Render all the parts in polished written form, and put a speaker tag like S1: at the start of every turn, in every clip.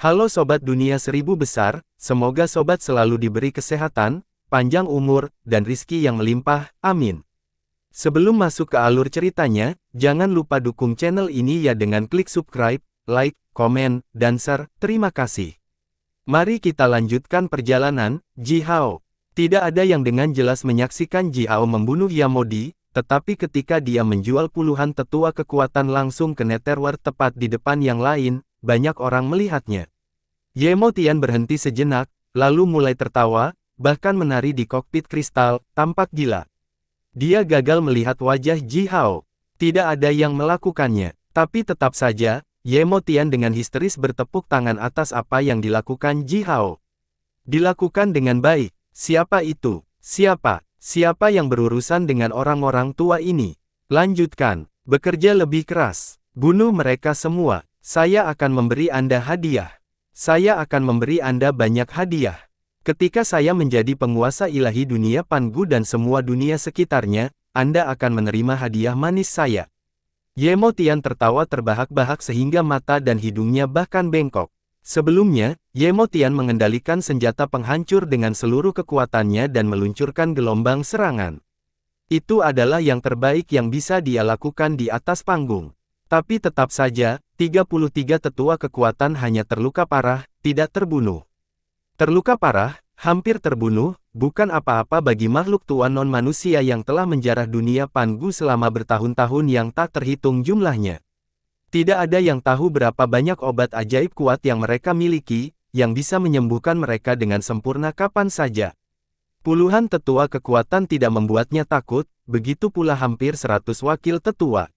S1: Halo Sobat Dunia Seribu Besar, semoga Sobat selalu diberi kesehatan, panjang umur, dan rizki yang melimpah, amin. Sebelum masuk ke alur ceritanya, jangan lupa dukung channel ini ya dengan klik subscribe, like, komen, dan share, terima kasih. Mari kita lanjutkan perjalanan, Ji Hao. Tidak ada yang dengan jelas menyaksikan Ji Hao membunuh Yamodi, tetapi ketika dia menjual puluhan tetua kekuatan langsung ke Netherworld tepat di depan yang lain, banyak orang melihatnya. Ye Mo Tian berhenti sejenak, lalu mulai tertawa, bahkan menari di kokpit kristal, tampak gila. Dia gagal melihat wajah Ji Hao. Tidak ada yang melakukannya, tapi tetap saja, Ye Mo Tian dengan histeris bertepuk tangan atas apa yang dilakukan Ji Hao. Dilakukan dengan baik. Siapa itu? Siapa? Siapa yang berurusan dengan orang-orang tua ini? Lanjutkan. Bekerja lebih keras. Bunuh mereka semua. Saya akan memberi Anda hadiah. Saya akan memberi Anda banyak hadiah. Ketika saya menjadi penguasa ilahi dunia Pangu dan semua dunia sekitarnya, Anda akan menerima hadiah manis saya. Ye Mo Tian tertawa terbahak-bahak sehingga mata dan hidungnya bahkan bengkok. Sebelumnya, Ye Mo Tian mengendalikan senjata penghancur dengan seluruh kekuatannya dan meluncurkan gelombang serangan. Itu adalah yang terbaik yang bisa dia lakukan di atas panggung. Tapi tetap saja, 33 tetua kekuatan hanya terluka parah, tidak terbunuh. Terluka parah, hampir terbunuh, bukan apa-apa bagi makhluk tua non-manusia yang telah menjarah dunia Pangu selama bertahun-tahun yang tak terhitung jumlahnya. Tidak ada yang tahu berapa banyak obat ajaib kuat yang mereka miliki, yang bisa menyembuhkan mereka dengan sempurna kapan saja. Puluhan tetua kekuatan tidak membuatnya takut, begitu pula hampir 100 wakil tetua.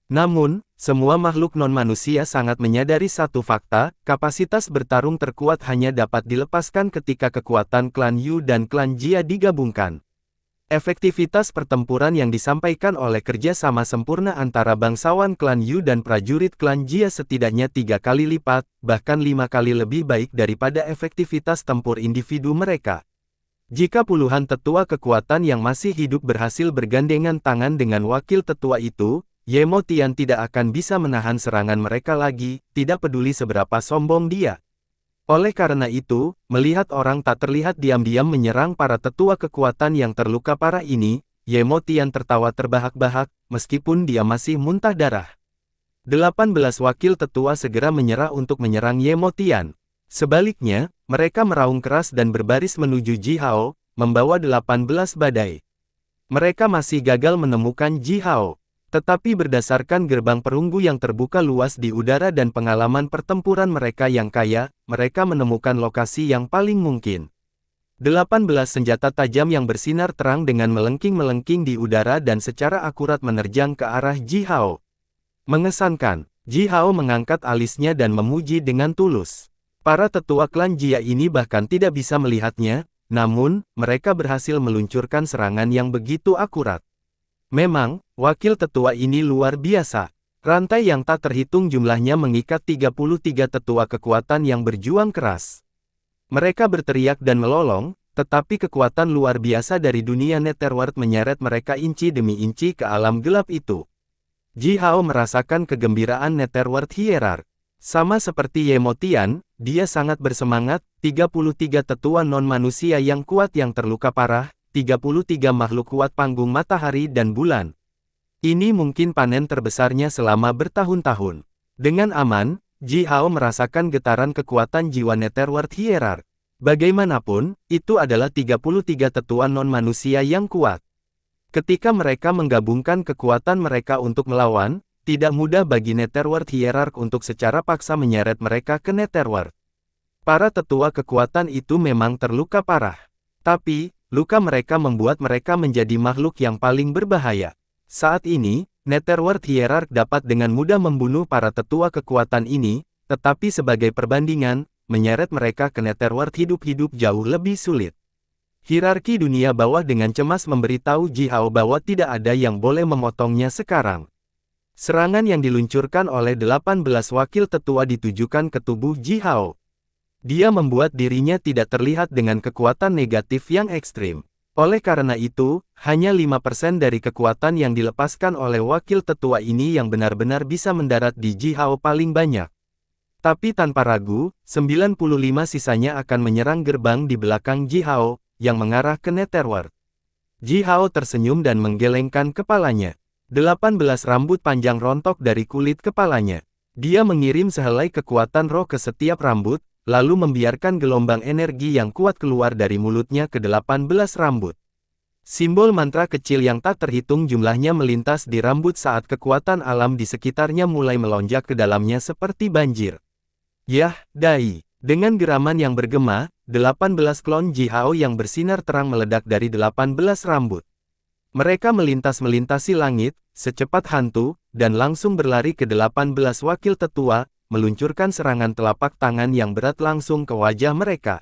S1: Namun, semua makhluk non-manusia sangat menyadari satu fakta, kapasitas bertarung terkuat hanya dapat dilepaskan ketika kekuatan klan Yu dan klan Jia digabungkan. Efektivitas pertempuran yang disampaikan oleh kerjasama sempurna antara bangsawan klan Yu dan prajurit klan Jia setidaknya 3 kali lipat, bahkan 5 kali lebih baik daripada efektivitas tempur individu mereka. Jika puluhan tetua kekuatan yang masih hidup berhasil bergandengan tangan dengan wakil tetua itu, Ye Mo Tian tidak akan bisa menahan serangan mereka lagi, tidak peduli seberapa sombong dia. Oleh karena itu, melihat orang tak terlihat diam-diam menyerang para tetua kekuatan yang terluka parah ini, Ye Mo Tian tertawa terbahak-bahak, meskipun dia masih muntah darah. 18 wakil tetua segera menyerah untuk menyerang Ye Mo Tian. Sebaliknya, mereka meraung keras dan berbaris menuju Ji Hao, membawa 18 badai. Mereka masih gagal menemukan Ji Hao. Tetapi berdasarkan gerbang perunggu yang terbuka luas di udara dan pengalaman pertempuran mereka yang kaya, mereka menemukan lokasi yang paling mungkin. 18 senjata tajam yang bersinar terang dengan melengking-melengking di udara dan secara akurat menerjang ke arah Ji Hao. Mengesankan, Ji Hao mengangkat alisnya dan memuji dengan tulus. Para tetua klan Jia ini bahkan tidak bisa melihatnya, namun, mereka berhasil meluncurkan serangan yang begitu akurat. Memang, wakil tetua ini luar biasa. Rantai yang tak terhitung jumlahnya mengikat 33 tetua kekuatan yang berjuang keras. Mereka berteriak dan melolong, tetapi kekuatan luar biasa dari dunia Netherworld menyeret mereka inci demi inci ke alam gelap itu. Ji Hao merasakan kegembiraan Netherworld Hierarch. Sama seperti Ye Mo Tian, dia sangat bersemangat, 33 tetua non-manusia yang kuat yang terluka parah, 33 makhluk kuat panggung matahari dan bulan. Ini mungkin panen terbesarnya selama bertahun-tahun. Dengan aman, Ji Hao merasakan getaran kekuatan jiwa Netherworld Hierarch. Bagaimanapun, itu adalah 33 tetua non-manusia yang kuat. Ketika mereka menggabungkan kekuatan mereka untuk melawan, tidak mudah bagi Netherworld Hierarch untuk secara paksa menyeret mereka ke Netherworld. Para tetua kekuatan itu memang terluka parah. Tapi, luka mereka membuat mereka menjadi makhluk yang paling berbahaya. Saat ini, Netherworld Hierarch dapat dengan mudah membunuh para tetua kekuatan ini, tetapi sebagai perbandingan, menyeret mereka ke Netherworld hidup-hidup jauh lebih sulit. Hierarki dunia bawah dengan cemas memberitahu Ji Hao bahwa tidak ada yang boleh memotongnya sekarang. Serangan yang diluncurkan oleh 18 wakil tetua ditujukan ke tubuh Ji Hao. Dia membuat dirinya tidak terlihat dengan kekuatan negatif yang ekstrim. Oleh karena itu, hanya 5% dari kekuatan yang dilepaskan oleh wakil tetua ini yang benar-benar bisa mendarat di Ji Hao paling banyak. Tapi tanpa ragu, 95 sisanya akan menyerang gerbang di belakang Ji Hao, yang mengarah ke Netherworld. Ji Hao tersenyum dan menggelengkan kepalanya. 18 rambut panjang rontok dari kulit kepalanya. Dia mengirim sehelai kekuatan roh ke setiap rambut, lalu membiarkan gelombang energi yang kuat keluar dari mulutnya ke 18 rambut. Simbol mantra kecil yang tak terhitung jumlahnya melintas di rambut saat kekuatan alam di sekitarnya mulai melonjak ke dalamnya seperti banjir. Yah, Dai. Dengan geraman yang bergema, 18 klon Ji Hao yang bersinar terang meledak dari 18 rambut. Mereka melintasi langit, secepat hantu, dan langsung berlari ke 18 wakil tetua, meluncurkan serangan telapak tangan yang berat langsung ke wajah mereka.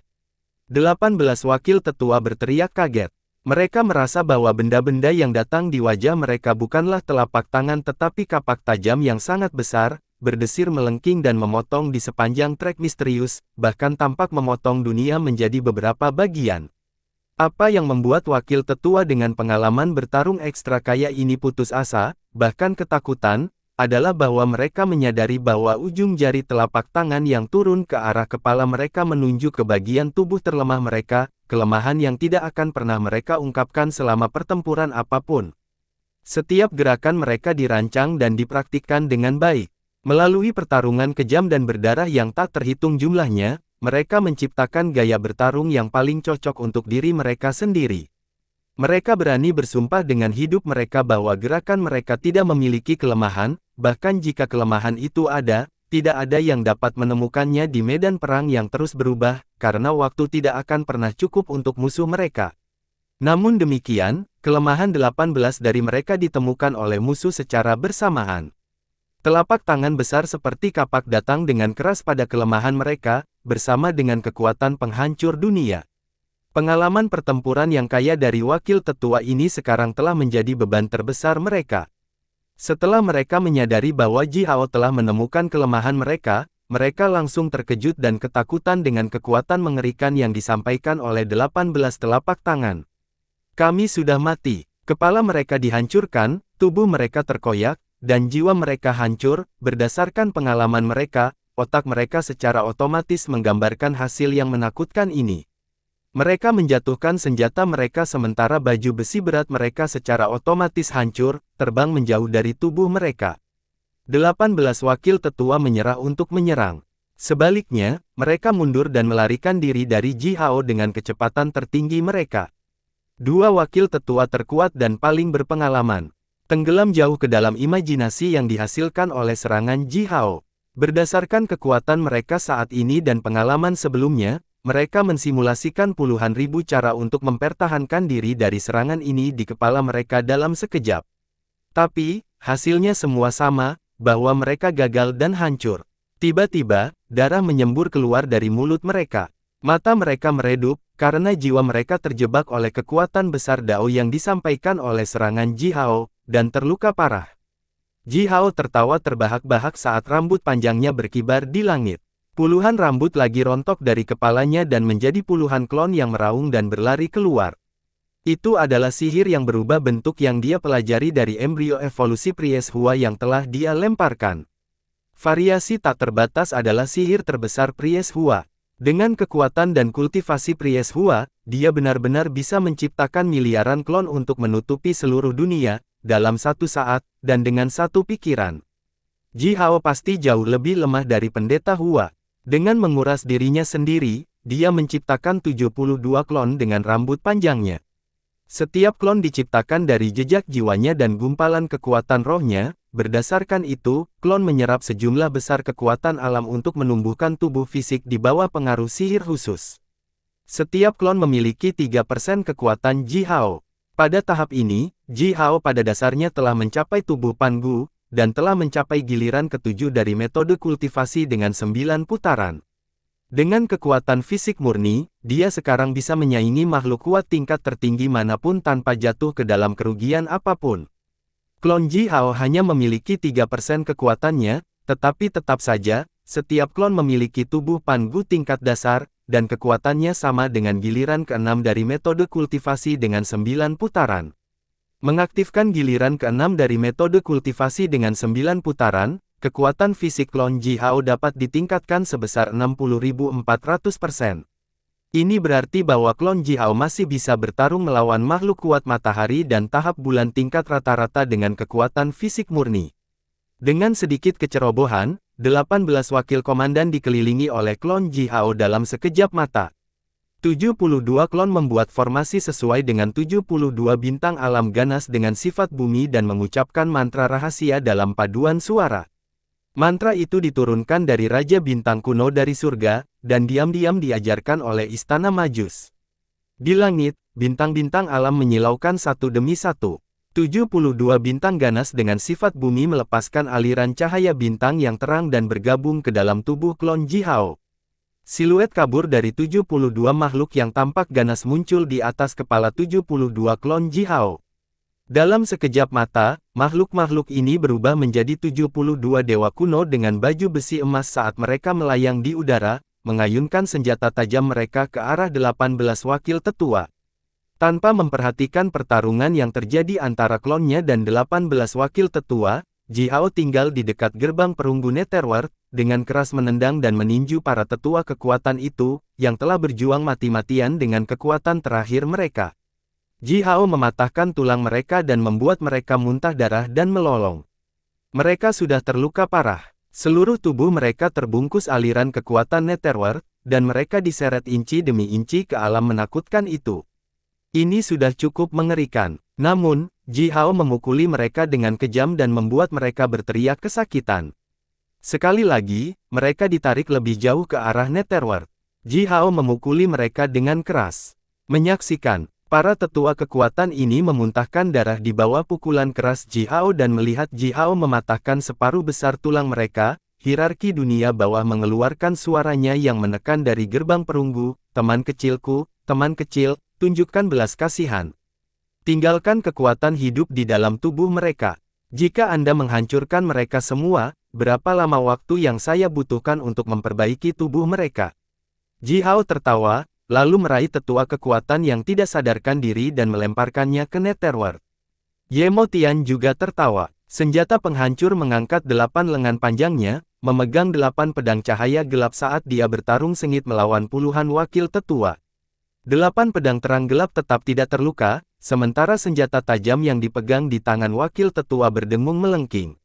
S1: 18 wakil tetua berteriak kaget. Mereka merasa bahwa benda-benda yang datang di wajah mereka bukanlah telapak tangan tetapi kapak tajam yang sangat besar, berdesir melengking dan memotong di sepanjang trek misterius, bahkan tampak memotong dunia menjadi beberapa bagian. Apa yang membuat wakil tetua dengan pengalaman bertarung ekstra kaya ini putus asa, bahkan ketakutan, adalah bahwa mereka menyadari bahwa ujung jari telapak tangan yang turun ke arah kepala mereka menunjuk ke bagian tubuh terlemah mereka, kelemahan yang tidak akan pernah mereka ungkapkan selama pertempuran apapun. Setiap gerakan mereka dirancang dan dipraktikkan dengan baik. Melalui pertarungan kejam dan berdarah yang tak terhitung jumlahnya, mereka menciptakan gaya bertarung yang paling cocok untuk diri mereka sendiri. Mereka berani bersumpah dengan hidup mereka bahwa gerakan mereka tidak memiliki kelemahan, bahkan jika kelemahan itu ada, tidak ada yang dapat menemukannya di medan perang yang terus berubah, karena waktu tidak akan pernah cukup untuk musuh mereka. Namun demikian, kelemahan 18 dari mereka ditemukan oleh musuh secara bersamaan. Telapak tangan besar seperti kapak datang dengan keras pada kelemahan mereka, bersama dengan kekuatan penghancur dunia. Pengalaman pertempuran yang kaya dari wakil tetua ini sekarang telah menjadi beban terbesar mereka. Setelah mereka menyadari bahwa Ji Hao telah menemukan kelemahan mereka, mereka langsung terkejut dan ketakutan dengan kekuatan mengerikan yang disampaikan oleh 18 telapak tangan. Kami sudah mati. Kepala mereka dihancurkan, tubuh mereka terkoyak, dan jiwa mereka hancur. Berdasarkan pengalaman mereka, otak mereka secara otomatis menggambarkan hasil yang menakutkan ini. Mereka menjatuhkan senjata mereka sementara baju besi berat mereka secara otomatis hancur, terbang menjauh dari tubuh mereka. 18 wakil tetua menyerah untuk menyerang. Sebaliknya, mereka mundur dan melarikan diri dari Ji Hao dengan kecepatan tertinggi mereka. Dua wakil tetua terkuat dan paling berpengalaman tenggelam jauh ke dalam imajinasi yang dihasilkan oleh serangan Ji Hao. Berdasarkan kekuatan mereka saat ini dan pengalaman sebelumnya, mereka mensimulasikan puluhan ribu cara untuk mempertahankan diri dari serangan ini di kepala mereka dalam sekejap. Tapi, hasilnya semua sama, bahwa mereka gagal dan hancur. Tiba-tiba, darah menyembur keluar dari mulut mereka. Mata mereka meredup, karena jiwa mereka terjebak oleh kekuatan besar Dao yang disampaikan oleh serangan Ji Hao, dan terluka parah. Ji Hao tertawa terbahak-bahak saat rambut panjangnya berkibar di langit. Puluhan rambut lagi rontok dari kepalanya dan menjadi puluhan klon yang meraung dan berlari keluar. Itu adalah sihir yang berubah bentuk yang dia pelajari dari embrio evolusi Pries Hua yang telah dia lemparkan. Variasi tak terbatas adalah sihir terbesar Pries Hua. Dengan kekuatan dan kultivasi Pries Hua, dia benar-benar bisa menciptakan miliaran klon untuk menutupi seluruh dunia, dalam satu saat, dan dengan satu pikiran. Ji Hao pasti jauh lebih lemah dari pendeta Hua. Dengan menguras dirinya sendiri, dia menciptakan 72 klon dengan rambut panjangnya. Setiap klon diciptakan dari jejak jiwanya dan gumpalan kekuatan rohnya. Berdasarkan itu, klon menyerap sejumlah besar kekuatan alam untuk menumbuhkan tubuh fisik di bawah pengaruh sihir khusus. Setiap klon memiliki 3% kekuatan Ji Hao. Pada tahap ini, Ji Hao pada dasarnya telah mencapai tubuh Pan Gu, dan telah mencapai giliran ketujuh dari metode kultivasi dengan 9 putaran. Dengan kekuatan fisik murni, dia sekarang bisa menyaingi makhluk kuat tingkat tertinggi manapun tanpa jatuh ke dalam kerugian apapun. Klon Ji Hao hanya memiliki 3% kekuatannya, tetapi tetap saja, setiap klon memiliki tubuh Pan Gu tingkat dasar, dan kekuatannya sama dengan giliran ke-6 dari metode kultivasi dengan 9 putaran. Mengaktifkan giliran ke-6 dari metode kultivasi dengan 9 putaran, kekuatan fisik klon Ji Hao dapat ditingkatkan sebesar 60.400%. Ini berarti bahwa klon Ji Hao masih bisa bertarung melawan makhluk kuat matahari dan tahap bulan tingkat rata-rata dengan kekuatan fisik murni. Dengan sedikit kecerobohan, 18 wakil komandan dikelilingi oleh klon Ji Hao dalam sekejap mata. 72 klon membuat formasi sesuai dengan 72 bintang alam ganas dengan sifat bumi dan mengucapkan mantra rahasia dalam paduan suara. Mantra itu diturunkan dari Raja Bintang kuno dari surga, dan diam-diam diajarkan oleh Istana Majus. Di langit, bintang-bintang alam menyilaukan satu demi satu. 72 bintang ganas dengan sifat bumi melepaskan aliran cahaya bintang yang terang dan bergabung ke dalam tubuh klon Ji Hao. Siluet kabur dari 72 makhluk yang tampak ganas muncul di atas kepala 72 klon Ji Hao. Dalam sekejap mata, makhluk-makhluk ini berubah menjadi 72 dewa kuno dengan baju besi emas saat mereka melayang di udara, mengayunkan senjata tajam mereka ke arah 18 wakil tetua. Tanpa memperhatikan pertarungan yang terjadi antara klonnya dan 18 wakil tetua, Ji Hao tinggal di dekat gerbang perunggu Netherworld, dengan keras menendang dan meninju para tetua kekuatan itu, yang telah berjuang mati-matian dengan kekuatan terakhir mereka. Ji Hao mematahkan tulang mereka dan membuat mereka muntah darah dan melolong. Mereka sudah terluka parah. Seluruh tubuh mereka terbungkus aliran kekuatan Netherworld, dan mereka diseret inci demi inci ke alam menakutkan itu. Ini sudah cukup mengerikan. Namun, Ji Hao memukuli mereka dengan kejam dan membuat mereka berteriak kesakitan. Sekali lagi, mereka ditarik lebih jauh ke arah Netherworld. Ji Hao memukuli mereka dengan keras. Menyaksikan, para tetua kekuatan ini memuntahkan darah di bawah pukulan keras Ji Hao dan melihat Ji Hao mematahkan separuh besar tulang mereka, hierarki dunia bawah mengeluarkan suaranya yang menekan dari gerbang perunggu, teman kecil, tunjukkan belas kasihan. Tinggalkan kekuatan hidup di dalam tubuh mereka. Jika Anda menghancurkan mereka semua, berapa lama waktu yang saya butuhkan untuk memperbaiki tubuh mereka? Ji Hao tertawa, lalu meraih tetua kekuatan yang tidak sadarkan diri dan melemparkannya ke Netherworld. Ye Mo Tian juga tertawa. Senjata penghancur mengangkat 8 lengan panjangnya, memegang 8 pedang cahaya gelap saat dia bertarung sengit melawan puluhan wakil tetua. 8 pedang terang gelap tetap tidak terluka, sementara senjata tajam yang dipegang di tangan wakil tetua berdengung melengking.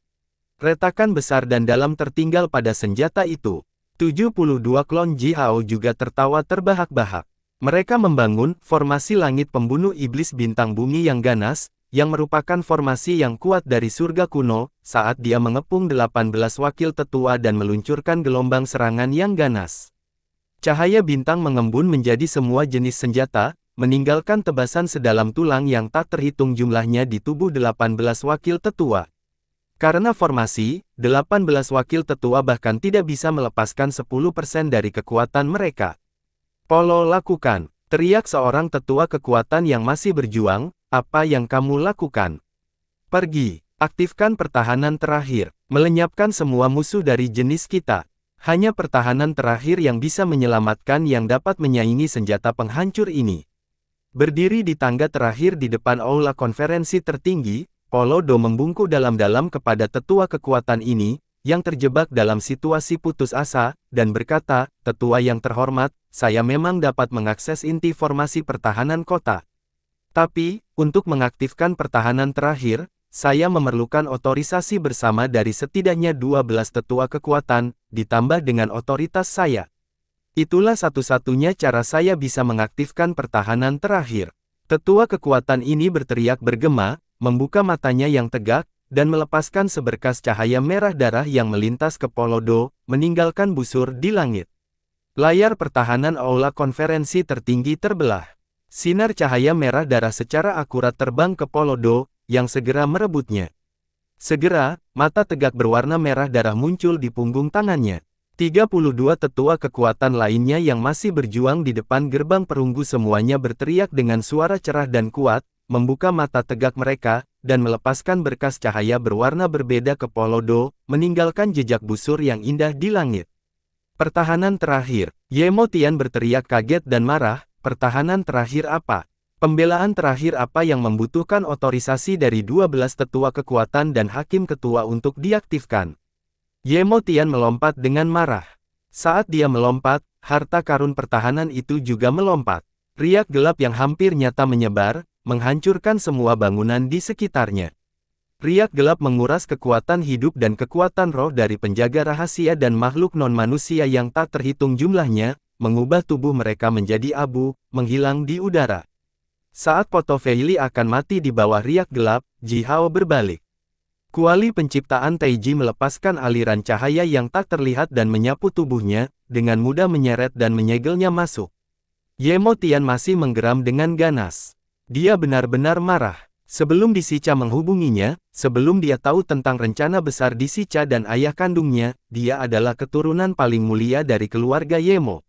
S1: Retakan besar dan dalam tertinggal pada senjata itu. 72 klon Ji Hao juga tertawa terbahak-bahak. Mereka membangun formasi langit pembunuh iblis bintang bumi yang ganas, yang merupakan formasi yang kuat dari surga kuno, saat dia mengepung 18 wakil tetua dan meluncurkan gelombang serangan yang ganas. Cahaya bintang mengembun menjadi semua jenis senjata, meninggalkan tebasan sedalam tulang yang tak terhitung jumlahnya di tubuh 18 wakil tetua. Karena formasi, 18 wakil tetua bahkan tidak bisa melepaskan 10% dari kekuatan mereka. "Polo lakukan," teriak seorang tetua kekuatan yang masih berjuang, "apa yang kamu lakukan? Pergi, aktifkan pertahanan terakhir, melenyapkan semua musuh dari jenis kita. Hanya pertahanan terakhir yang bisa menyelamatkan yang dapat menyaingi senjata penghancur ini." Berdiri di tangga terakhir di depan aula konferensi tertinggi, Polo Do membungkuk dalam-dalam kepada tetua kekuatan ini, yang terjebak dalam situasi putus asa, dan berkata, "Tetua yang terhormat, saya memang dapat mengakses inti formasi pertahanan kota. Tapi, untuk mengaktifkan pertahanan terakhir, saya memerlukan otorisasi bersama dari setidaknya 12 tetua kekuatan, ditambah dengan otoritas saya. Itulah satu-satunya cara saya bisa mengaktifkan pertahanan terakhir." Tetua kekuatan ini berteriak bergema, membuka matanya yang tegak, dan melepaskan seberkas cahaya merah darah yang melintas ke Polo Do, meninggalkan busur di langit. Layar pertahanan aula konferensi tertinggi terbelah. Sinar cahaya merah darah secara akurat terbang ke Polo Do, yang segera merebutnya. Segera, mata tegak berwarna merah darah muncul di punggung tangannya. 32 tetua kekuatan lainnya yang masih berjuang di depan gerbang perunggu semuanya berteriak dengan suara cerah dan kuat, membuka mata tegak mereka, dan melepaskan berkas cahaya berwarna berbeda ke Polo Do, meninggalkan jejak busur yang indah di langit. Pertahanan terakhir. Ye Mo Tian berteriak kaget dan marah, "Pertahanan terakhir apa? Pembelaan terakhir apa yang membutuhkan otorisasi dari 12 tetua kekuatan dan hakim ketua untuk diaktifkan?" Ye Mo Tian melompat dengan marah. Saat dia melompat, harta karun pertahanan itu juga melompat. Riak gelap yang hampir nyata menyebar, menghancurkan semua bangunan di sekitarnya. Riak gelap menguras kekuatan hidup dan kekuatan roh dari penjaga rahasia dan makhluk non-manusia yang tak terhitung jumlahnya, mengubah tubuh mereka menjadi abu, menghilang di udara. Saat Poto Feili akan mati di bawah riak gelap, Ji Hao berbalik. Kuali penciptaan Taiji melepaskan aliran cahaya yang tak terlihat dan menyapu tubuhnya, dengan mudah menyeret dan menyegelnya masuk. Ye Mo Tian masih menggeram dengan ganas. Dia benar-benar marah. Sebelum Disica menghubunginya, sebelum dia tahu tentang rencana besar Disica dan ayah kandungnya, dia adalah keturunan paling mulia dari keluarga Ye Mo.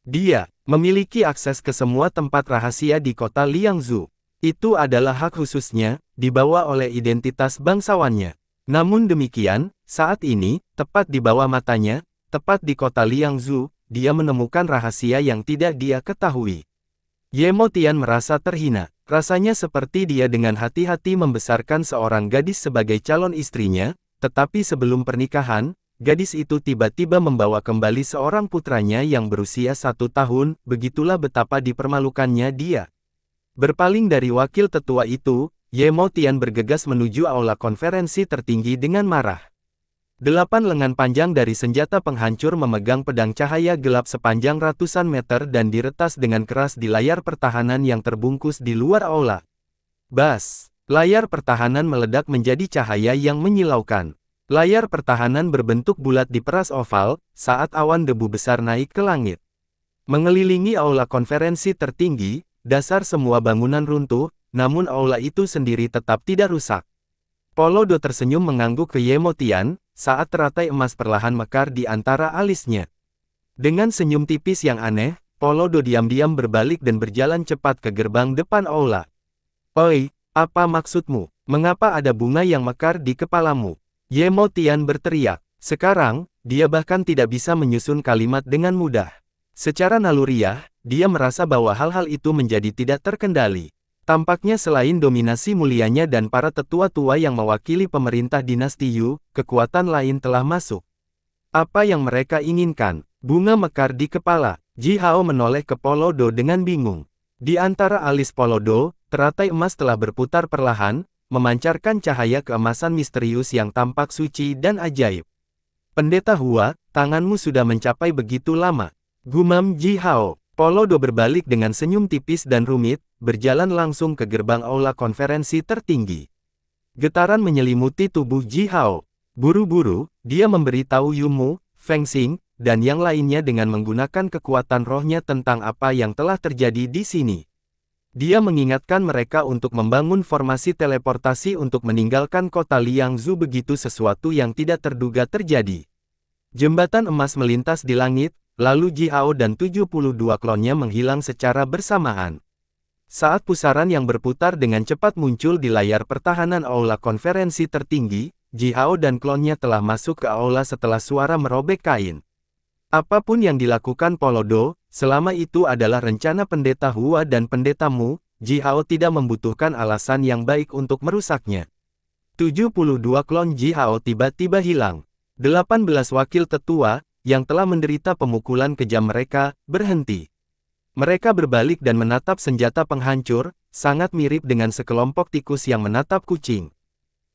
S1: Dia memiliki akses ke semua tempat rahasia di kota Liangzhou. Itu adalah hak khususnya, dibawa oleh identitas bangsawannya. Namun demikian, saat ini, tepat di bawah matanya, tepat di kota Liangzhou, dia menemukan rahasia yang tidak dia ketahui. Ye Mo Tian merasa terhina. Rasanya seperti dia dengan hati-hati membesarkan seorang gadis sebagai calon istrinya, tetapi sebelum pernikahan, gadis itu tiba-tiba membawa kembali seorang putranya yang berusia 1 tahun, begitulah betapa dipermalukannya dia. Berpaling dari wakil tetua itu, Ye Mo Tian bergegas menuju aula konferensi tertinggi dengan marah. 8 lengan panjang dari senjata penghancur memegang pedang cahaya gelap sepanjang ratusan meter dan diretas dengan keras di layar pertahanan yang terbungkus di luar aula. Bas! Layar pertahanan meledak menjadi cahaya yang menyilaukan. Layar pertahanan berbentuk bulat diperas oval, saat awan debu besar naik ke langit. Mengelilingi aula konferensi tertinggi, dasar semua bangunan runtuh, namun aula itu sendiri tetap tidak rusak. Polo Do tersenyum mengangguk ke Ye Mo Tian, saat teratai emas perlahan mekar di antara alisnya. Dengan senyum tipis yang aneh, Polo Do diam-diam berbalik dan berjalan cepat ke gerbang depan aula. "Oi, apa maksudmu? Mengapa ada bunga yang mekar di kepalamu?" Ye Mo Tian berteriak. Sekarang, dia bahkan tidak bisa menyusun kalimat dengan mudah. Secara naluriah, dia merasa bahwa hal-hal itu menjadi tidak terkendali. Tampaknya selain dominasi mulianya dan para tetua tua yang mewakili pemerintah dinasti Yu, kekuatan lain telah masuk. Apa yang mereka inginkan? Bunga mekar di kepala. Ji Hao menoleh ke Polo Do dengan bingung. Di antara alis Polo Do, teratai emas telah berputar perlahan, memancarkan cahaya keemasan misterius yang tampak suci dan ajaib. "Pendeta Hua, tanganmu sudah mencapai begitu lama," gumam Ji Hao. Polo Do berbalik dengan senyum tipis dan rumit, berjalan langsung ke gerbang aula konferensi tertinggi. Getaran menyelimuti tubuh Ji Hao. Buru-buru, dia memberitahu Yu Mu, Feng Xing, dan yang lainnya dengan menggunakan kekuatan rohnya tentang apa yang telah terjadi di sini. Dia mengingatkan mereka untuk membangun formasi teleportasi untuk meninggalkan kota Liangzhou begitu sesuatu yang tidak terduga terjadi. Jembatan emas melintas di langit, lalu Ji Hao dan 72 klonnya menghilang secara bersamaan. Saat pusaran yang berputar dengan cepat muncul di layar pertahanan aula konferensi tertinggi, Ji Hao dan klonnya telah masuk ke aula setelah suara merobek kain. Apapun yang dilakukan Polo Do, selama itu adalah rencana pendeta Hua dan pendeta Mu, Ji Hao tidak membutuhkan alasan yang baik untuk merusaknya. 72 klon Ji Hao tiba-tiba hilang. 18 wakil tetua, yang telah menderita pemukulan kejam mereka, berhenti. Mereka berbalik dan menatap senjata penghancur, sangat mirip dengan sekelompok tikus yang menatap kucing.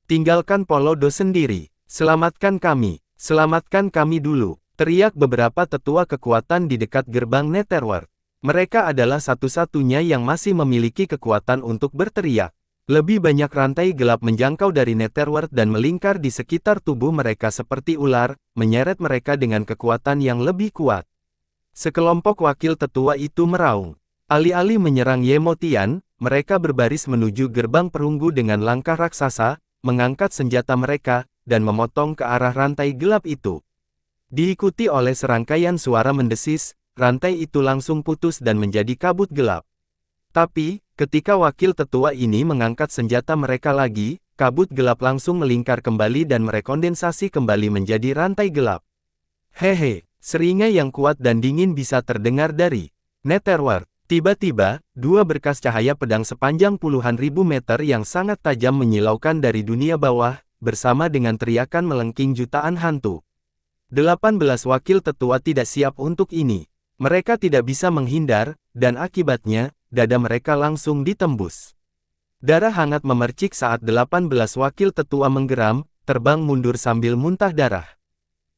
S1: "Tinggalkan Polo Do sendiri. Selamatkan kami dulu," teriak beberapa tetua kekuatan di dekat gerbang Netherworld. Mereka adalah satu-satunya yang masih memiliki kekuatan untuk berteriak. Lebih banyak rantai gelap menjangkau dari Netherworld dan melingkar di sekitar tubuh mereka seperti ular, menyeret mereka dengan kekuatan yang lebih kuat. Sekelompok wakil tetua itu meraung. Alih-alih menyerang Ye Mo Tian, mereka berbaris menuju gerbang perunggu dengan langkah raksasa, mengangkat senjata mereka, dan memotong ke arah rantai gelap itu. Diikuti oleh serangkaian suara mendesis, rantai itu langsung putus dan menjadi kabut gelap. Tapi, ketika wakil tetua ini mengangkat senjata mereka lagi, kabut gelap langsung melingkar kembali dan merekondensasi kembali menjadi rantai gelap. Hehe, seringai yang kuat dan dingin bisa terdengar dari Netherworld. Tiba-tiba, dua berkas cahaya pedang sepanjang puluhan ribu meter yang sangat tajam menyilaukan dari dunia bawah, bersama dengan teriakan melengking jutaan hantu. 18 wakil tetua tidak siap untuk ini. Mereka tidak bisa menghindar, dan akibatnya, dada mereka langsung ditembus. Darah hangat memercik saat 18 wakil tetua menggeram, terbang mundur sambil muntah darah.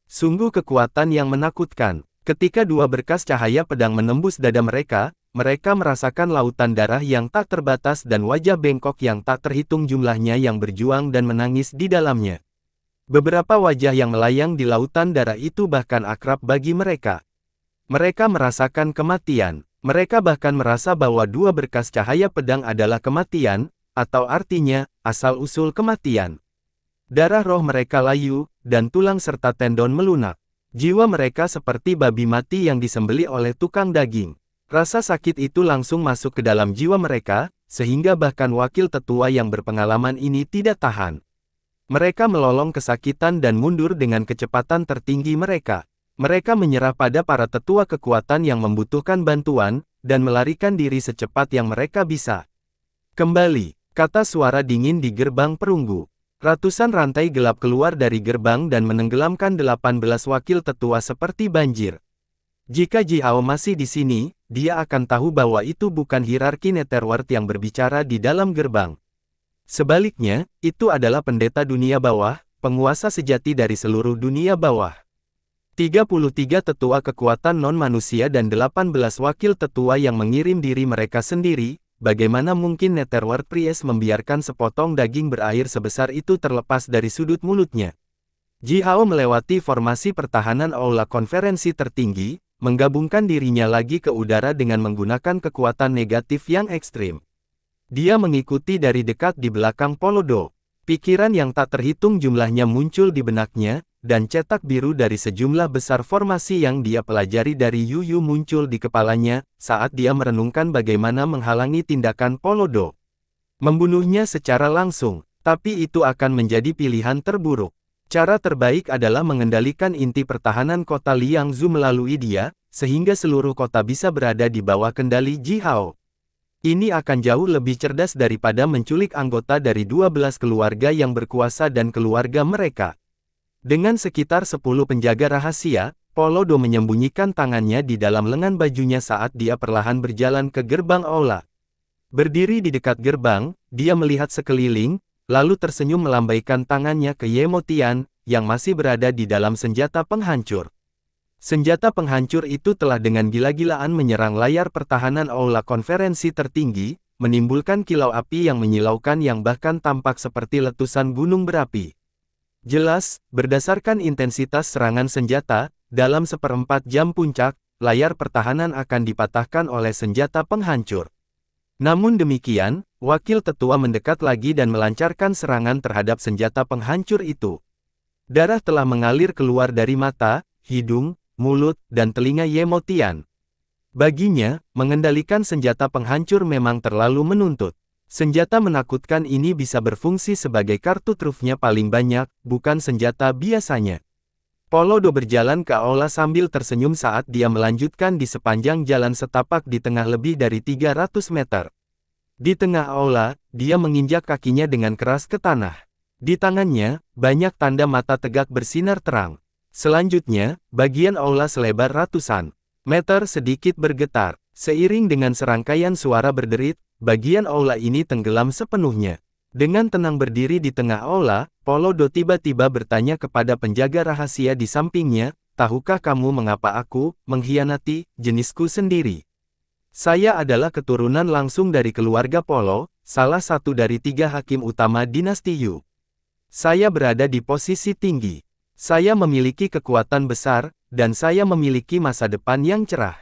S1: Sungguh kekuatan yang menakutkan. Ketika dua berkas cahaya pedang menembus dada mereka, mereka merasakan lautan darah yang tak terbatas dan wajah bengkok yang tak terhitung jumlahnya yang berjuang dan menangis di dalamnya. Beberapa wajah yang melayang di lautan darah itu bahkan akrab bagi mereka. Mereka merasakan kematian. Mereka bahkan merasa bahwa dua berkas cahaya pedang adalah kematian, atau artinya, asal-usul kematian. Darah roh mereka layu, dan tulang serta tendon melunak. Jiwa mereka seperti babi mati yang disembelih oleh tukang daging. Rasa sakit itu langsung masuk ke dalam jiwa mereka, sehingga bahkan wakil tetua yang berpengalaman ini tidak tahan. Mereka melolong kesakitan dan mundur dengan kecepatan tertinggi mereka. Mereka menyerah pada para tetua kekuatan yang membutuhkan bantuan, dan melarikan diri secepat yang mereka bisa. Kembali, kata suara dingin di gerbang perunggu. Ratusan rantai gelap keluar dari gerbang dan menenggelamkan 18 wakil tetua seperti banjir. Jika Ji Hao masih di sini, dia akan tahu bahwa itu bukan hierarki Netherworld yang berbicara di dalam gerbang. Sebaliknya, itu adalah pendeta dunia bawah, penguasa sejati dari seluruh dunia bawah. 33 tetua kekuatan non-manusia dan 18 wakil tetua yang mengirim diri mereka sendiri, bagaimana mungkin Netherworld Priest membiarkan sepotong daging berair sebesar itu terlepas dari sudut mulutnya? Ji Hao melewati formasi pertahanan aula konferensi tertinggi, menggabungkan dirinya lagi ke udara dengan menggunakan kekuatan negatif yang ekstrim. Dia mengikuti dari dekat di belakang Polodo. Pikiran yang tak terhitung jumlahnya muncul di benaknya, dan cetak biru dari sejumlah besar formasi yang dia pelajari dari Yu Yu muncul di kepalanya, saat dia merenungkan bagaimana menghalangi tindakan Polodo. Membunuhnya secara langsung, tapi itu akan menjadi pilihan terburuk. Cara terbaik adalah mengendalikan inti pertahanan kota Liangzhu melalui dia, sehingga seluruh kota bisa berada di bawah kendali Ji Hao. Ini akan jauh lebih cerdas daripada menculik anggota dari 12 keluarga yang berkuasa dan keluarga mereka. Dengan sekitar 10 penjaga rahasia, Polodo menyembunyikan tangannya di dalam lengan bajunya saat dia perlahan berjalan ke gerbang aula. Berdiri di dekat gerbang, dia melihat sekeliling, lalu tersenyum melambaikan tangannya ke Ye Motian, yang masih berada di dalam senjata penghancur. Senjata penghancur itu telah dengan gila-gilaan menyerang layar pertahanan aula konferensi tertinggi, menimbulkan kilau api yang menyilaukan yang bahkan tampak seperti letusan gunung berapi. Jelas, berdasarkan intensitas serangan senjata, dalam 1/4 jam puncak, layar pertahanan akan dipatahkan oleh senjata penghancur. Namun demikian, wakil tetua mendekat lagi dan melancarkan serangan terhadap senjata penghancur itu. Darah telah mengalir keluar dari mata, hidung, mulut, dan telinga Ye Motian. Baginya, mengendalikan senjata penghancur memang terlalu menuntut. Senjata menakutkan ini bisa berfungsi sebagai kartu trufnya paling banyak, bukan senjata biasanya. Polodo berjalan ke aula sambil tersenyum saat dia melanjutkan di sepanjang jalan setapak di tengah lebih dari 300 meter. Di tengah aula, dia menginjak kakinya dengan keras ke tanah. Di tangannya, banyak tanda mata tegak bersinar terang. Selanjutnya, bagian aula selebar ratusan meter sedikit bergetar. Seiring dengan serangkaian suara berderit, bagian aula ini tenggelam sepenuhnya. Dengan tenang berdiri di tengah aula, Polodo tiba-tiba bertanya kepada penjaga rahasia di sampingnya, "Tahukah kamu mengapa aku mengkhianati jenisku sendiri? Saya adalah keturunan langsung dari keluarga Polo, salah satu dari 3 hakim utama dinasti Yu. Saya berada di posisi tinggi. Saya memiliki kekuatan besar, dan saya memiliki masa depan yang cerah.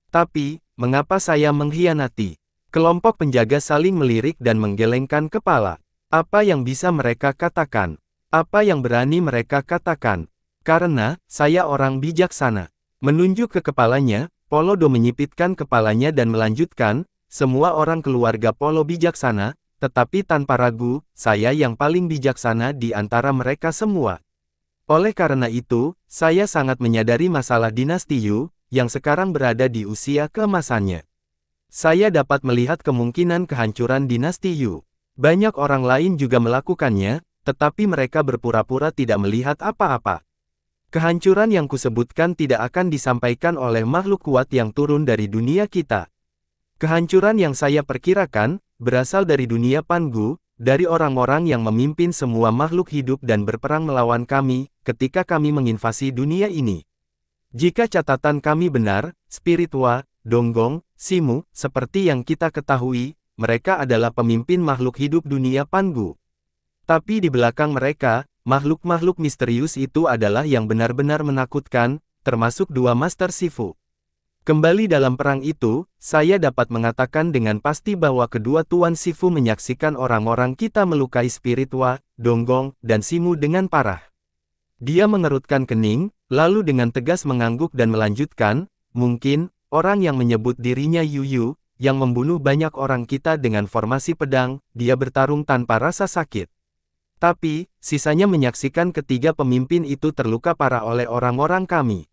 S1: Tapi, mengapa saya mengkhianati?" Kelompok penjaga saling melirik dan menggelengkan kepala. Apa yang bisa mereka katakan? Apa yang berani mereka katakan? Karena, saya orang bijaksana. Menunjuk ke kepalanya, Polodo menyipitkan kepalanya dan melanjutkan, "Semua orang keluarga Polo bijaksana, tetapi tanpa ragu, saya yang paling bijaksana di antara mereka semua. Oleh karena itu, saya sangat menyadari masalah dinasti Yu, yang sekarang berada di usia keemasannya. Saya dapat melihat kemungkinan kehancuran dinasti Yu. Banyak orang lain juga melakukannya, tetapi mereka berpura-pura tidak melihat apa-apa. Kehancuran yang kusebutkan tidak akan disampaikan oleh makhluk kuat yang turun dari dunia kita. Kehancuran yang saya perkirakan, berasal dari dunia Pangu, dari orang-orang yang memimpin semua makhluk hidup dan berperang melawan kami, ketika kami menginvasi dunia ini. Jika catatan kami benar, Spiritwa, Donggong, Simu, seperti yang kita ketahui, mereka adalah pemimpin makhluk hidup dunia Pangu. Tapi di belakang mereka, makhluk-makhluk misterius itu adalah yang benar-benar menakutkan, termasuk dua Master Shifu. Kembali dalam perang itu, saya dapat mengatakan dengan pasti bahwa kedua Tuan Shifu menyaksikan orang-orang kita melukai Spiritwa, Donggong, dan Simu dengan parah. Dia mengerutkan kening, lalu dengan tegas mengangguk dan melanjutkan, mungkin, orang yang menyebut dirinya Yuyu, yang membunuh banyak orang kita dengan formasi pedang, dia bertarung tanpa rasa sakit. Tapi, sisanya menyaksikan ketiga pemimpin itu terluka parah oleh orang-orang kami.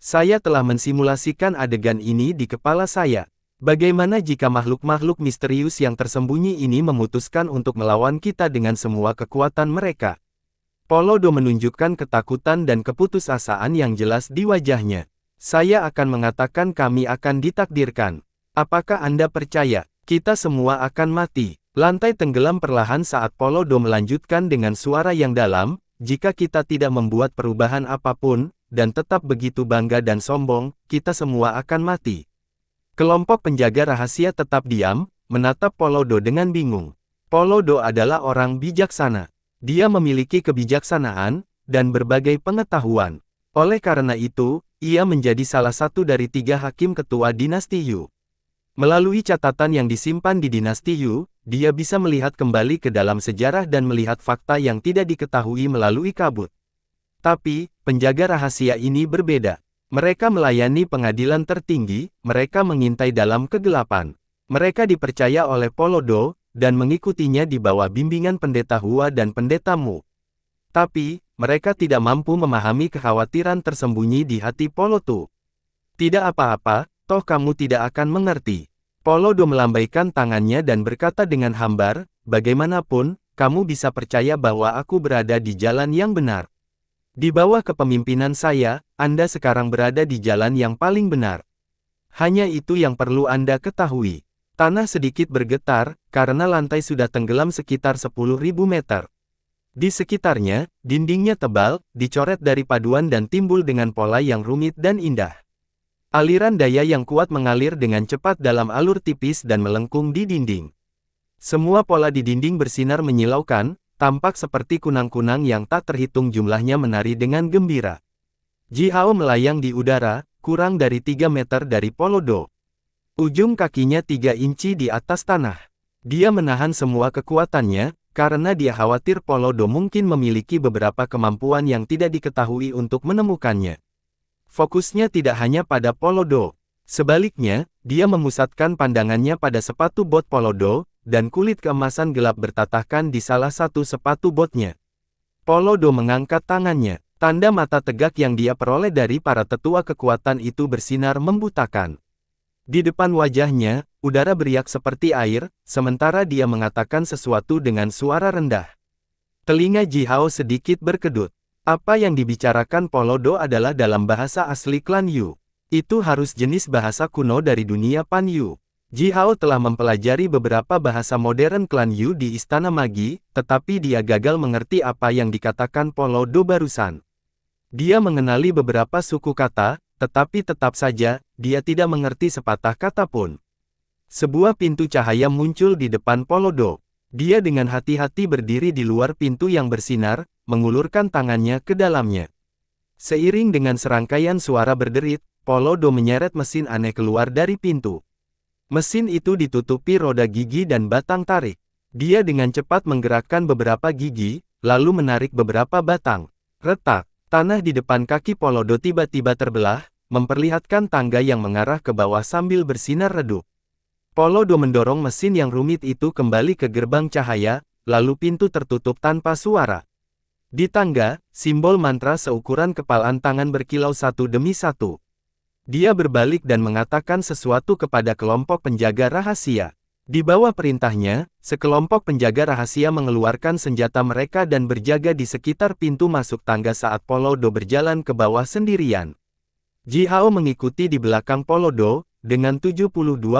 S1: Saya telah mensimulasikan adegan ini di kepala saya. Bagaimana jika makhluk-makhluk misterius yang tersembunyi ini memutuskan untuk melawan kita dengan semua kekuatan mereka? Polo Do menunjukkan ketakutan dan keputusasaan yang jelas di wajahnya. Saya akan mengatakan kami akan ditakdirkan. Apakah Anda percaya? Kita semua akan mati. Lantai tenggelam perlahan saat Polo Do melanjutkan dengan suara yang dalam, jika kita tidak membuat perubahan apapun, dan tetap begitu bangga dan sombong, kita semua akan mati. Kelompok penjaga rahasia tetap diam, menatap Polo Do dengan bingung. Polo Do adalah orang bijaksana. Dia memiliki kebijaksanaan, dan berbagai pengetahuan. Oleh karena itu, ia menjadi salah satu dari 3 hakim ketua dinasti Yu. Melalui catatan yang disimpan di dinasti Yu, dia bisa melihat kembali ke dalam sejarah dan melihat fakta yang tidak diketahui melalui kabut. Tapi, penjaga rahasia ini berbeda. Mereka melayani pengadilan tertinggi, mereka mengintai dalam kegelapan. Mereka dipercaya oleh Polo Do, dan mengikutinya di bawah bimbingan pendeta Hua dan pendeta Mu. Tapi, mereka tidak mampu memahami kekhawatiran tersembunyi di hati Polo Do. Tidak apa-apa, toh kamu tidak akan mengerti. Polo Do melambaikan tangannya dan berkata dengan hambar, bagaimanapun, kamu bisa percaya bahwa aku berada di jalan yang benar. Di bawah kepemimpinan saya, Anda sekarang berada di jalan yang paling benar. Hanya itu yang perlu Anda ketahui. Tanah sedikit bergetar, karena lantai sudah tenggelam sekitar 10.000 meter. Di sekitarnya, dindingnya tebal, dicoret dari paduan dan timbul dengan pola yang rumit dan indah. Aliran daya yang kuat mengalir dengan cepat dalam alur tipis dan melengkung di dinding. Semua pola di dinding bersinar menyilaukan, tampak seperti kunang-kunang yang tak terhitung jumlahnya menari dengan gembira. Ji Hao melayang di udara, kurang dari 3 meter dari Polo Do. Ujung kakinya 3 inci di atas tanah. Dia menahan semua kekuatannya, karena dia khawatir Polo Do mungkin memiliki beberapa kemampuan yang tidak diketahui untuk menemukannya. Fokusnya tidak hanya pada Polo Do. Sebaliknya, dia memusatkan pandangannya pada sepatu bot Polo Do, dan kulit keemasan gelap bertatahkan di salah satu sepatu botnya. Polo Do mengangkat tangannya. Tanda mata tegak yang dia peroleh dari para tetua kekuatan itu bersinar membutakan. Di depan wajahnya, udara beriak seperti air, sementara dia mengatakan sesuatu dengan suara rendah. Telinga Ji Hao sedikit berkedut. Apa yang dibicarakan Polo Do adalah dalam bahasa asli klan Yu. Itu harus jenis bahasa kuno dari dunia Pan Yu. Ji Hao telah mempelajari beberapa bahasa modern klan Yu di Istana Magi, tetapi dia gagal mengerti apa yang dikatakan Polo Do barusan. Dia mengenali beberapa suku kata, tetapi tetap saja, dia tidak mengerti sepatah kata pun. Sebuah pintu cahaya muncul di depan Polo Do. Dia dengan hati-hati berdiri di luar pintu yang bersinar, mengulurkan tangannya ke dalamnya. Seiring dengan serangkaian suara berderit, Polo Do menyeret mesin aneh keluar dari pintu. Mesin itu ditutupi roda gigi dan batang tarik. Dia dengan cepat menggerakkan beberapa gigi, lalu menarik beberapa batang. Retak, tanah di depan kaki Polo Do tiba-tiba terbelah, memperlihatkan tangga yang mengarah ke bawah sambil bersinar redup. Polo Do mendorong mesin yang rumit itu kembali ke gerbang cahaya, lalu pintu tertutup tanpa suara. Di tangga, simbol mantra seukuran kepalan tangan berkilau satu demi satu. Dia berbalik dan mengatakan sesuatu kepada kelompok penjaga rahasia. Di bawah perintahnya, sekelompok penjaga rahasia mengeluarkan senjata mereka dan berjaga di sekitar pintu masuk tangga saat Polodo berjalan ke bawah sendirian. Ji Hao mengikuti di belakang Polodo, dengan 72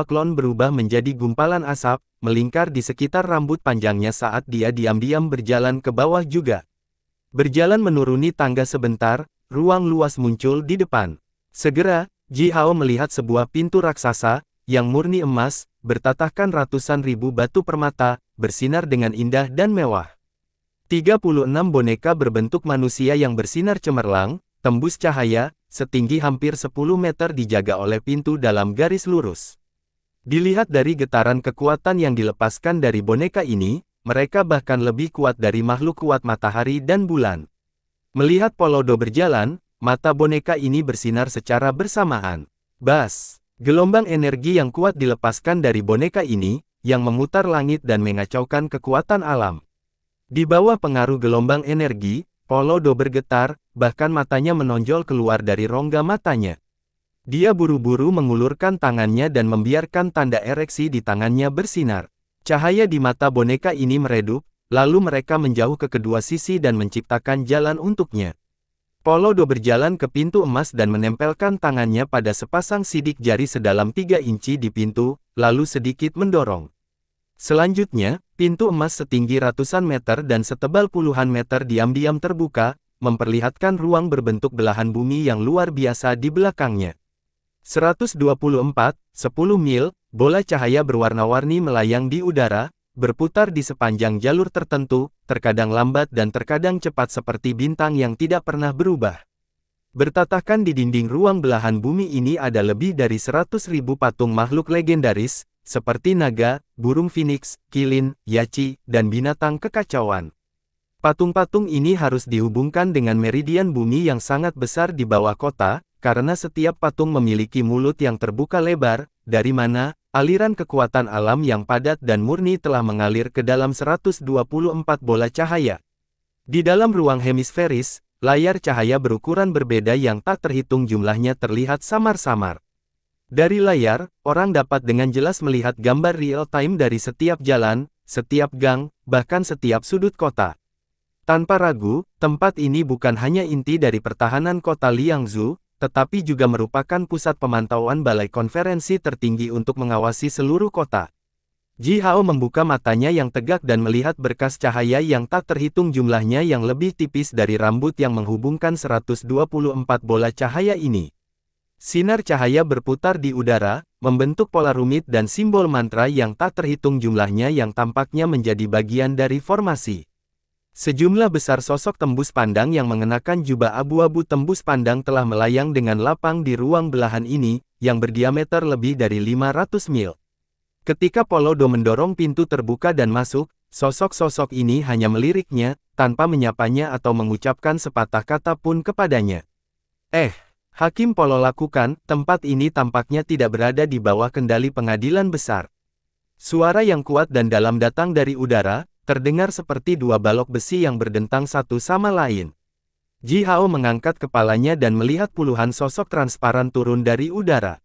S1: klon berubah menjadi gumpalan asap, melingkar di sekitar rambut panjangnya saat dia diam-diam berjalan ke bawah juga. Berjalan menuruni tangga sebentar, ruang luas muncul di depan. Segera, Ji Hao melihat sebuah pintu raksasa, yang murni emas, bertatahkan ratusan ribu batu permata, bersinar dengan indah dan mewah. 36 boneka berbentuk manusia yang bersinar cemerlang, tembus cahaya, setinggi hampir 10 meter dijaga oleh pintu dalam garis lurus. Dilihat dari getaran kekuatan yang dilepaskan dari boneka ini, mereka bahkan lebih kuat dari makhluk kuat matahari dan bulan. Melihat Polodo berjalan, mata boneka ini bersinar secara bersamaan. Bas! Gelombang energi yang kuat dilepaskan dari boneka ini, yang memutar langit dan mengacaukan kekuatan alam. Di bawah pengaruh gelombang energi, Polodo bergetar, bahkan matanya menonjol keluar dari rongga matanya. Dia buru-buru mengulurkan tangannya dan membiarkan tanda ereksi di tangannya bersinar. Cahaya di mata boneka ini meredup, lalu mereka menjauh ke kedua sisi dan menciptakan jalan untuknya. Polodo berjalan ke pintu emas dan menempelkan tangannya pada sepasang sidik jari sedalam 3 inci di pintu, lalu sedikit mendorong. Selanjutnya, pintu emas setinggi ratusan meter dan setebal puluhan meter diam-diam terbuka, memperlihatkan ruang berbentuk belahan bumi yang luar biasa di belakangnya. 124, 10 mil, bola cahaya berwarna-warni melayang di udara, berputar di sepanjang jalur tertentu, terkadang lambat dan terkadang cepat seperti bintang yang tidak pernah berubah. Bertatahkan di dinding ruang belahan bumi ini ada lebih dari 100.000 patung makhluk legendaris, seperti naga, burung phoenix, kilin, yachi, dan binatang kekacauan. Patung-patung ini harus dihubungkan dengan meridian bumi yang sangat besar di bawah kota, karena setiap patung memiliki mulut yang terbuka lebar, dari mana aliran kekuatan alam yang padat dan murni telah mengalir ke dalam 124 bola cahaya. Di dalam ruang hemisferis, layar cahaya berukuran berbeda yang tak terhitung jumlahnya terlihat samar-samar. Dari layar, orang dapat dengan jelas melihat gambar real-time dari setiap jalan, setiap gang, bahkan setiap sudut kota. Tanpa ragu, tempat ini bukan hanya inti dari pertahanan kota Liangzhou, tetapi juga merupakan pusat pemantauan balai konferensi tertinggi untuk mengawasi seluruh kota. Ji Hao membuka matanya yang tegak dan melihat berkas cahaya yang tak terhitung jumlahnya yang lebih tipis dari rambut yang menghubungkan 124 bola cahaya ini. Sinar cahaya berputar di udara, membentuk pola rumit dan simbol mantra yang tak terhitung jumlahnya yang tampaknya menjadi bagian dari formasi. Sejumlah besar sosok tembus pandang yang mengenakan jubah abu-abu tembus pandang telah melayang dengan lapang di ruang belahan ini, yang berdiameter lebih dari 500 mil. Ketika Polodo mendorong pintu terbuka dan masuk, sosok-sosok ini hanya meliriknya, tanpa menyapanya atau mengucapkan sepatah kata pun kepadanya. Hakim Polo lakukan, tempat ini tampaknya tidak berada di bawah kendali pengadilan besar. Suara yang kuat dan dalam datang dari udara, terdengar seperti dua balok besi yang berdentang satu sama lain. Ji Hao mengangkat kepalanya dan melihat puluhan sosok transparan turun dari udara.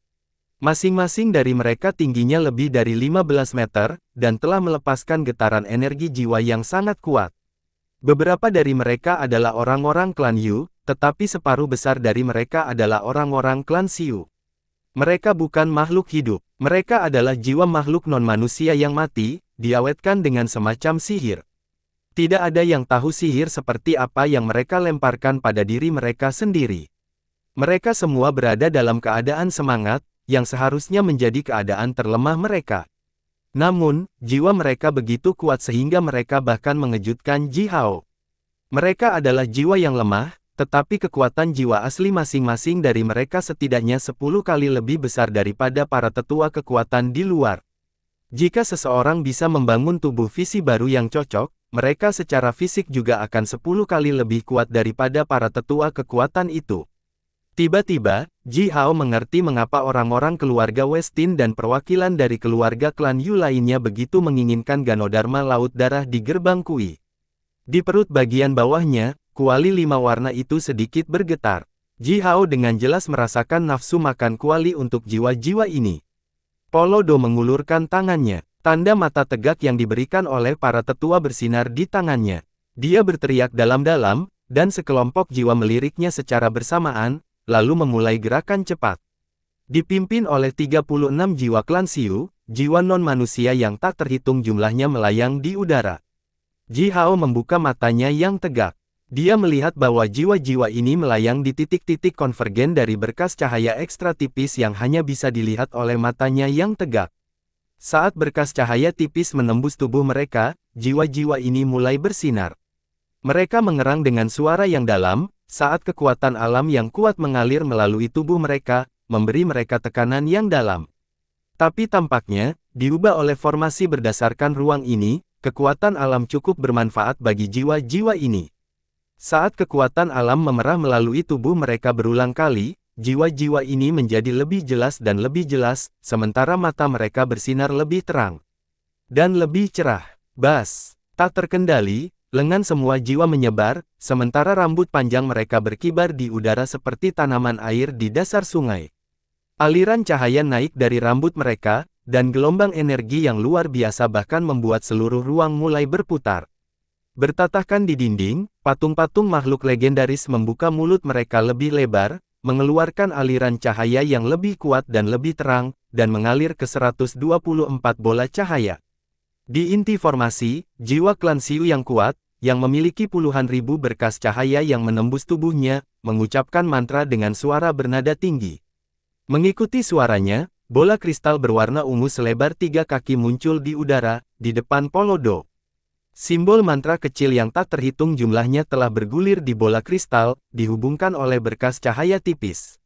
S1: Masing-masing dari mereka tingginya lebih dari 15 meter, dan telah melepaskan getaran energi jiwa yang sangat kuat. Beberapa dari mereka adalah orang-orang klan Yu, tetapi separuh besar dari mereka adalah orang-orang klan Xiu. Mereka bukan makhluk hidup, mereka adalah jiwa makhluk non-manusia yang mati, diawetkan dengan semacam sihir. Tidak ada yang tahu sihir seperti apa yang mereka lemparkan pada diri mereka sendiri. Mereka semua berada dalam keadaan semangat, yang seharusnya menjadi keadaan terlemah mereka. Namun, jiwa mereka begitu kuat sehingga mereka bahkan mengejutkan Ji Hao. Mereka adalah jiwa yang lemah, tetapi kekuatan jiwa asli masing-masing dari mereka setidaknya 10 kali lebih besar daripada para tetua kekuatan di luar. Jika seseorang bisa membangun tubuh visi baru yang cocok, mereka secara fisik juga akan 10 kali lebih kuat daripada para tetua kekuatan itu. Tiba-tiba, Ji Hao mengerti mengapa orang-orang keluarga Westin dan perwakilan dari keluarga klan Yu lainnya begitu menginginkan Ganodharma Laut Darah di gerbang Kui. Di perut bagian bawahnya, kuali 5 warna itu sedikit bergetar. Ji Hao dengan jelas merasakan nafsu makan kuali untuk jiwa-jiwa ini. Polodo mengulurkan tangannya. Tanda mata tegak yang diberikan oleh para tetua bersinar di tangannya. Dia berteriak dalam-dalam, dan sekelompok jiwa meliriknya secara bersamaan, lalu memulai gerakan cepat. Dipimpin oleh 36 jiwa klan Xiu, jiwa non-manusia yang tak terhitung jumlahnya melayang di udara. Ji Hao membuka matanya yang tegak. Dia melihat bahwa jiwa-jiwa ini melayang di titik-titik konvergen dari berkas cahaya ekstra tipis yang hanya bisa dilihat oleh matanya yang tegak. Saat berkas cahaya tipis menembus tubuh mereka, jiwa-jiwa ini mulai bersinar. Mereka mengerang dengan suara yang dalam, saat kekuatan alam yang kuat mengalir melalui tubuh mereka, memberi mereka tekanan yang dalam. Tapi tampaknya, diubah oleh formasi berdasarkan ruang ini, kekuatan alam cukup bermanfaat bagi jiwa-jiwa ini. Saat kekuatan alam memerah melalui tubuh mereka berulang kali, jiwa-jiwa ini menjadi lebih jelas dan lebih jelas, sementara mata mereka bersinar lebih terang dan lebih cerah. Bas, tak terkendali, lengan semua jiwa menyebar, sementara rambut panjang mereka berkibar di udara seperti tanaman air di dasar sungai. Aliran cahaya naik dari rambut mereka, dan gelombang energi yang luar biasa bahkan membuat seluruh ruang mulai berputar. Bertatahkan di dinding, patung-patung makhluk legendaris membuka mulut mereka lebih lebar, mengeluarkan aliran cahaya yang lebih kuat dan lebih terang, dan mengalir ke 124 bola cahaya. Di inti formasi, jiwa klan Xiu yang kuat, yang memiliki puluhan ribu berkas cahaya yang menembus tubuhnya, mengucapkan mantra dengan suara bernada tinggi. Mengikuti suaranya, bola kristal berwarna ungu selebar 3 kaki muncul di udara, di depan Polodo. Simbol mantra kecil yang tak terhitung jumlahnya telah bergulir di bola kristal, dihubungkan oleh berkas cahaya tipis.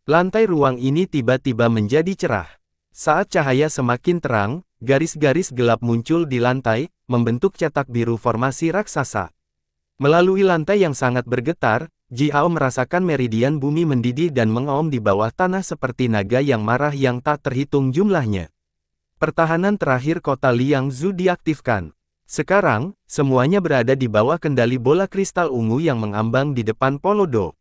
S1: Lantai ruang ini tiba-tiba menjadi cerah. Saat cahaya semakin terang, garis-garis gelap muncul di lantai, membentuk cetak biru formasi raksasa. Melalui lantai yang sangat bergetar, Ji Hao merasakan meridian bumi mendidih dan mengaum di bawah tanah seperti naga yang marah yang tak terhitung jumlahnya. Pertahanan terakhir kota Liangzhu diaktifkan. Sekarang, semuanya berada di bawah kendali bola kristal ungu yang mengambang di depan Polodo.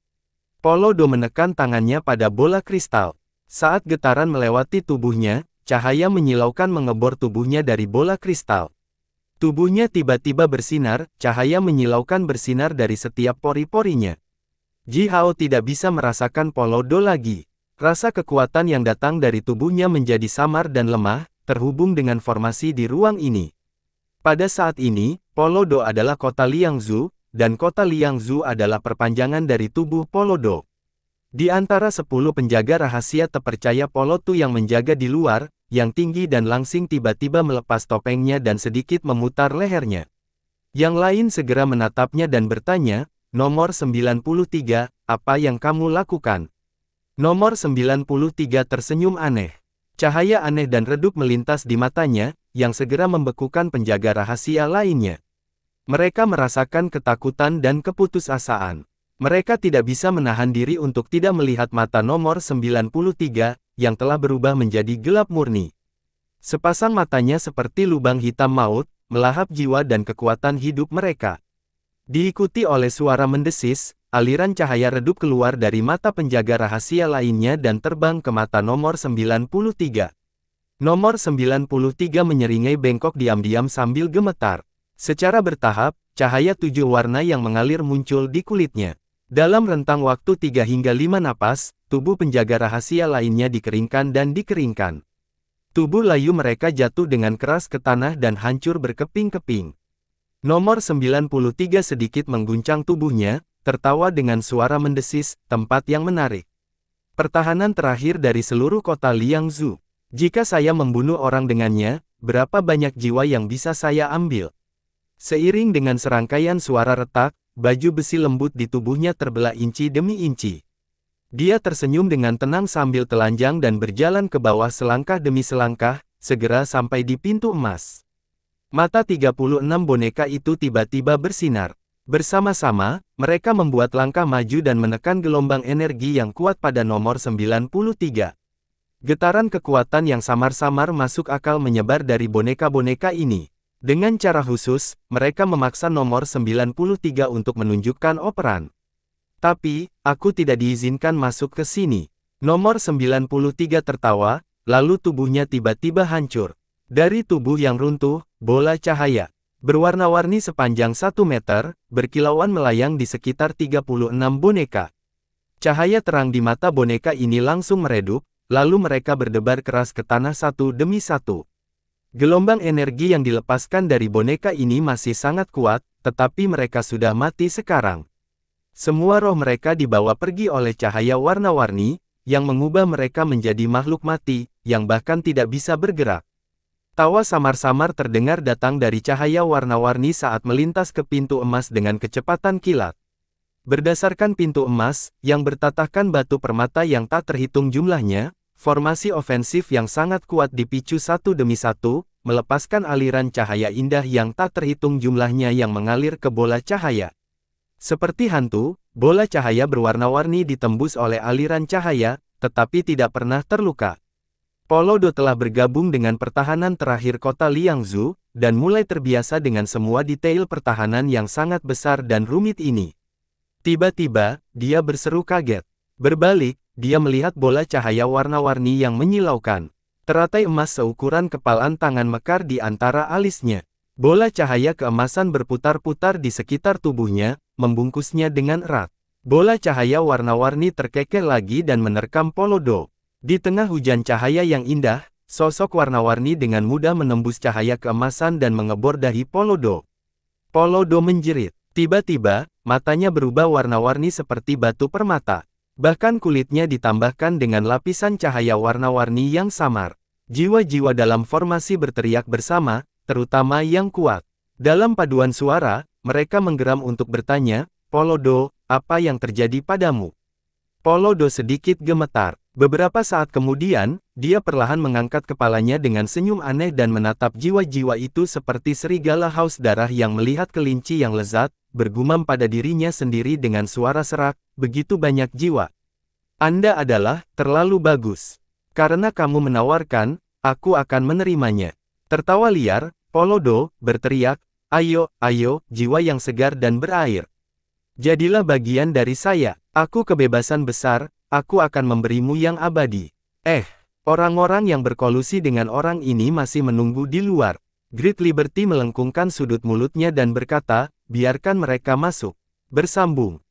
S1: Polodo menekan tangannya pada bola kristal. Saat getaran melewati tubuhnya, cahaya menyilaukan mengebor tubuhnya dari bola kristal. Tubuhnya tiba-tiba bersinar, cahaya menyilaukan bersinar dari setiap pori-porinya. Ji Hao tidak bisa merasakan Polodo lagi. Rasa kekuatan yang datang dari tubuhnya menjadi samar dan lemah, terhubung dengan formasi di ruang ini. Pada saat ini, Polodo adalah kota Liangzhu, dan kota Liangzhu adalah perpanjangan dari tubuh Polodo. Di antara 10 penjaga rahasia terpercaya Polodo yang menjaga di luar, yang tinggi dan langsing tiba-tiba melepas topengnya dan sedikit memutar lehernya. Yang lain segera menatapnya dan bertanya, "Nomor 93, apa yang kamu lakukan?" Nomor 93 tersenyum aneh. Cahaya aneh dan redup melintas di matanya, yang segera membekukan penjaga rahasia lainnya. Mereka merasakan ketakutan dan keputusasaan. Mereka tidak bisa menahan diri untuk tidak melihat mata nomor 93, yang telah berubah menjadi gelap murni. Sepasang matanya seperti lubang hitam maut, melahap jiwa dan kekuatan hidup mereka. Diikuti oleh suara mendesis, aliran cahaya redup keluar dari mata penjaga rahasia lainnya dan terbang ke mata nomor 93. Nomor 93 menyeringai bengkok diam-diam sambil gemetar. Secara bertahap, cahaya 7 warna yang mengalir muncul di kulitnya. Dalam rentang waktu 3 hingga 5 napas, tubuh penjaga rahasia lainnya dikeringkan dan dikeringkan. Tubuh layu mereka jatuh dengan keras ke tanah dan hancur berkeping-keping. Nomor 93 sedikit mengguncang tubuhnya, tertawa dengan suara mendesis, tempat yang menarik. Pertahanan terakhir dari seluruh kota Liangzhu. Jika saya membunuh orang dengannya, berapa banyak jiwa yang bisa saya ambil? Seiring dengan serangkaian suara retak, baju besi lembut di tubuhnya terbelah inci demi inci. Dia tersenyum dengan tenang sambil telanjang dan berjalan ke bawah selangkah demi selangkah, segera sampai di pintu emas. Mata 36 boneka itu tiba-tiba bersinar. Bersama-sama, mereka membuat langkah maju dan menekan gelombang energi yang kuat pada nomor 93. Getaran kekuatan yang samar-samar masuk akal menyebar dari boneka-boneka ini. Dengan cara khusus, mereka memaksa nomor 93 untuk menunjukkan operan. Tapi, aku tidak diizinkan masuk ke sini. Nomor 93 tertawa, lalu tubuhnya tiba-tiba hancur. Dari tubuh yang runtuh, bola cahaya berwarna-warni sepanjang 1 meter, berkilauan melayang di sekitar 36 boneka. Cahaya terang di mata boneka ini langsung meredup, lalu mereka berdebar keras ke tanah satu demi satu. Gelombang energi yang dilepaskan dari boneka ini masih sangat kuat, tetapi mereka sudah mati sekarang. Semua roh mereka dibawa pergi oleh cahaya warna-warni, yang mengubah mereka menjadi makhluk mati, yang bahkan tidak bisa bergerak. Tawa samar-samar terdengar datang dari cahaya warna-warni saat melintas ke pintu emas dengan kecepatan kilat. Berdasarkan pintu emas, yang bertatahkan batu permata yang tak terhitung jumlahnya, formasi ofensif yang sangat kuat dipicu satu demi satu, melepaskan aliran cahaya indah yang tak terhitung jumlahnya yang mengalir ke bola cahaya. Seperti hantu, bola cahaya berwarna-warni ditembus oleh aliran cahaya, tetapi tidak pernah terluka. Polodo telah bergabung dengan pertahanan terakhir kota Liangzhou, dan mulai terbiasa dengan semua detail pertahanan yang sangat besar dan rumit ini. Tiba-tiba, dia berseru kaget. Berbalik, dia melihat bola cahaya warna-warni yang menyilaukan. Teratai emas seukuran kepalan tangan mekar di antara alisnya. Bola cahaya keemasan berputar-putar di sekitar tubuhnya, membungkusnya dengan erat. Bola cahaya warna-warni terkekeh lagi dan menerkam Polodo. Di tengah hujan cahaya yang indah, sosok warna-warni dengan mudah menembus cahaya keemasan dan mengebor dahi Polodo. Polodo menjerit. Tiba-tiba, matanya berubah warna-warni seperti batu permata. Bahkan kulitnya ditambahkan dengan lapisan cahaya warna-warni yang samar. Jiwa-jiwa dalam formasi berteriak bersama, terutama yang kuat. Dalam paduan suara, mereka menggeram untuk bertanya, "Polodo, apa yang terjadi padamu?" Polodo sedikit gemetar. Beberapa saat kemudian, dia perlahan mengangkat kepalanya dengan senyum aneh dan menatap jiwa-jiwa itu seperti serigala haus darah yang melihat kelinci yang lezat, bergumam pada dirinya sendiri dengan suara serak, "Begitu banyak jiwa. Anda adalah terlalu bagus. Karena kamu menawarkan, aku akan menerimanya." Tertawa liar, Polodo berteriak, "Ayo, ayo, jiwa yang segar dan berair. Jadilah bagian dari saya. Aku kebebasan besar, aku akan memberimu yang abadi." Orang-orang yang berkolusi dengan orang ini masih menunggu di luar. Great Liberty melengkungkan sudut mulutnya dan berkata, "Biarkan mereka masuk." Bersambung.